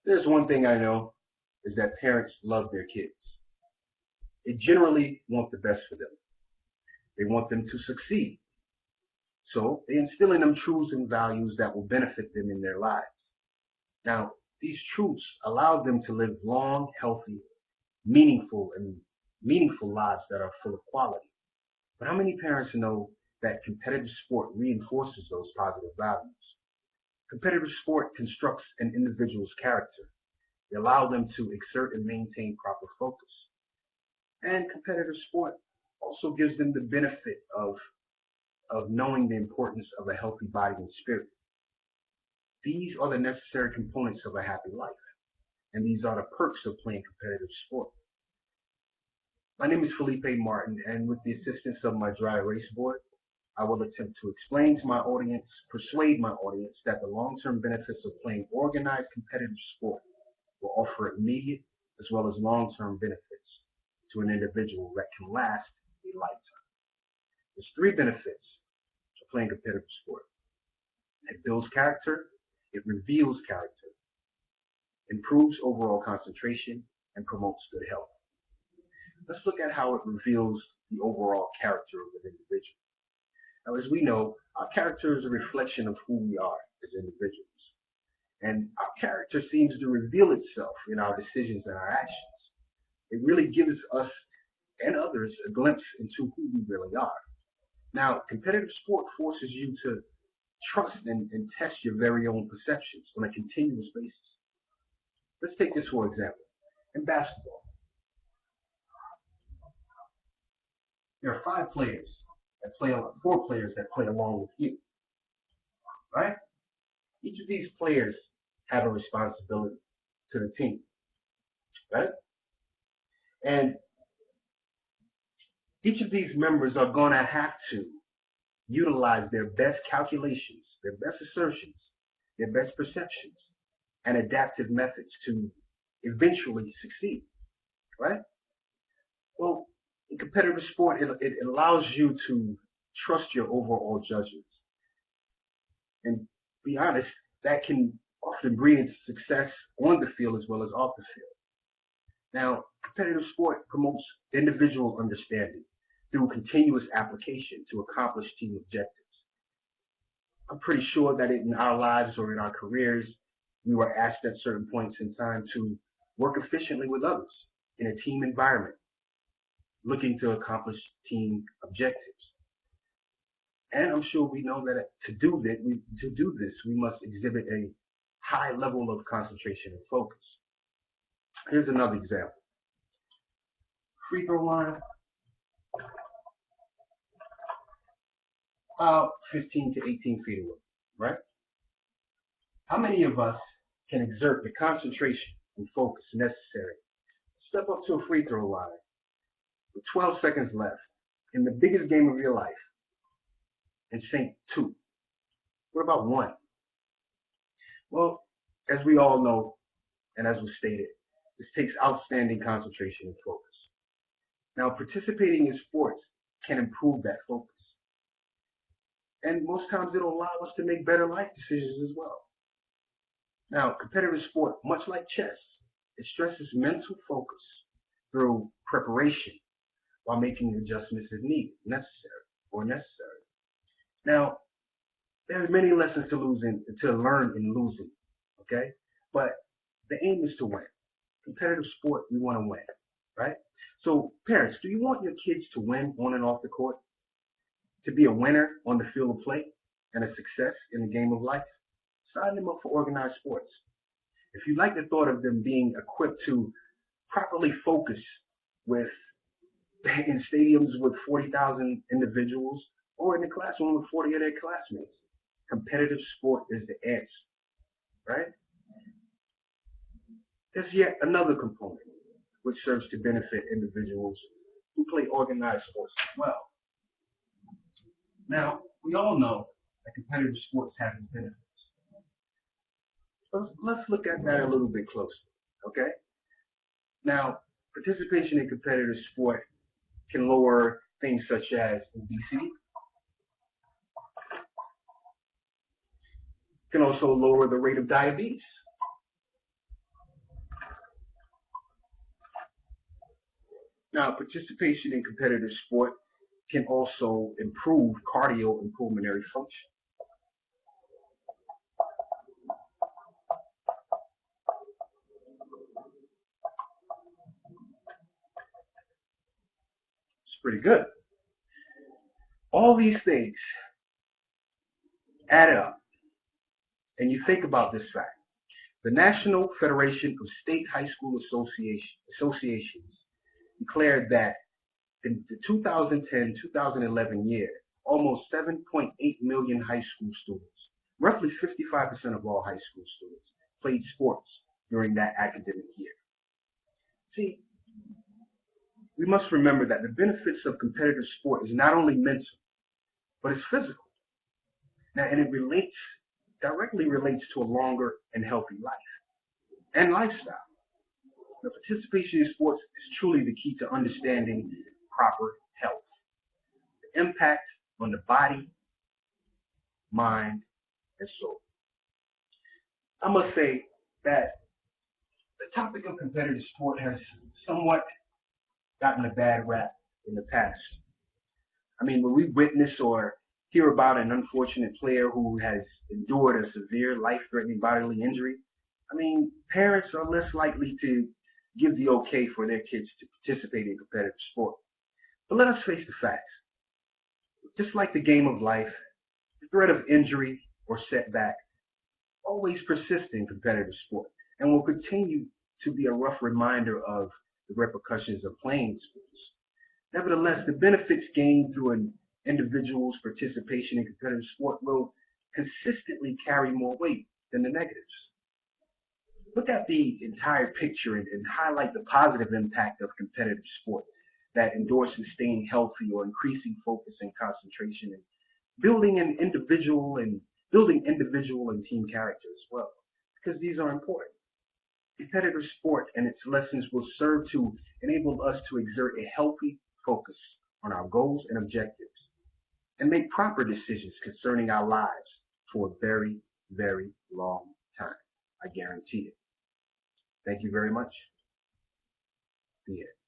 There's one thing I know is that parents love their kids. They generally want the best for them. They want them to succeed. So they instill in them truths and values that will benefit them in their lives. Now, these truths allow them to live long, healthy, meaningful, and meaningful lives that are full of quality. But how many parents know that competitive sport reinforces those positive values? Competitive sport constructs an individual's character. They allow them to exert and maintain proper focus. And competitive sport also gives them the benefit of knowing the importance of a healthy body and spirit. These are the necessary components of a happy life, and these are the perks of playing competitive sport. My name is Felipe Martin, and with the assistance of my dry erase board, I will attempt to explain to my audience, persuade my audience that the long-term benefits of playing organized competitive sport will offer immediate as well as long-term benefits to an individual that can last a lifetime. There's three benefits to playing competitive sport. It builds character, it reveals character, improves overall concentration, and promotes good health. Let's look at how it reveals the overall character of an individual. Now, as we know, our character is a reflection of who we are as individuals. And our character seems to reveal itself in our decisions and our actions. It really gives us and others a glimpse into who we really are. Now, competitive sport forces you to trust and test your very own perceptions on a continuous basis. Let's take this for example. In basketball, there are four players that play along with you, right? Each of these players have a responsibility to the team, right? And each of these members are going to have to utilize their best calculations, their best assertions, their best perceptions, and adaptive methods to eventually succeed, right? Well, in competitive sport, it allows you to trust your overall judgments. And be honest, that can often breed success on the field as well as off the field. Now, competitive sport promotes individual understanding through continuous application to accomplish team objectives. I'm pretty sure that in our lives or in our careers, we were asked at certain points in time to work efficiently with others in a team environment, looking to accomplish team objectives. And I'm sure we know that to do this, we must exhibit a high level of concentration and focus. Here's another example. Free throw line, about 15 to 18 feet away, right? How many of us can exert the concentration and focus necessary to step up to a free throw line with 12 seconds left in the biggest game of your life and sink two? What about one? Well, as we all know, and as was stated, this takes outstanding concentration and focus. Now, participating in sports can improve that focus. And most times it'll allow us to make better life decisions as well. Now, competitive sport, much like chess, it stresses mental focus through preparation while making adjustments as needed, necessary. Now, there's many lessons to learn in losing, okay? But the aim is to win. Competitive sport, we want to win, right? So, parents, do you want your kids to win on and off the court? To be a winner on the field of play and a success in the game of life? Sign them up for organized sports. If you like the thought of them being equipped to properly focus in stadiums with 40,000 individuals or in the classroom with 40 of their classmates, competitive sport is the answer, right? There's yet another component which serves to benefit individuals who play organized sports as well. Now, we all know that competitive sports have its benefits. So let's look at that a little bit closer, okay? Now, participation in competitive sport can lower things such as obesity. It can also lower the rate of diabetes. Now, participation in competitive sport can also improve cardio and pulmonary function. It's pretty good. All these things add up, and you think about this fact. The National Federation of State High School Associations declared that in the 2010-2011 year, almost 7.8 million high school students, roughly 55% of all high school students, played sports during that academic year. See, we must remember that the benefits of competitive sport is not only mental, but it's physical. Now, and it directly relates to a longer and healthy life and lifestyle. The participation in sports is truly the key to understanding proper health, the impact on the body, mind, and soul. I must say that the topic of competitive sport has somewhat gotten a bad rap in the past. I mean, when we witness or hear about an unfortunate player who has endured a severe life-threatening bodily injury, I mean, parents are less likely to give the okay for their kids to participate in competitive sport. But let us face the facts. Just like the game of life, the threat of injury or setback always persists in competitive sport and will continue to be a rough reminder of the repercussions of playing sports. Nevertheless, the benefits gained through an individual's participation in competitive sport will consistently carry more weight than the negatives. Look at the entire picture and highlight the positive impact of competitive sport that endorses staying healthy or increasing focus and concentration and building individual and team character as well, because these are important. Competitive sport and its lessons will serve to enable us to exert a healthy focus on our goals and objectives and make proper decisions concerning our lives for a very, very long time. I guarantee it. Thank you very much. The end.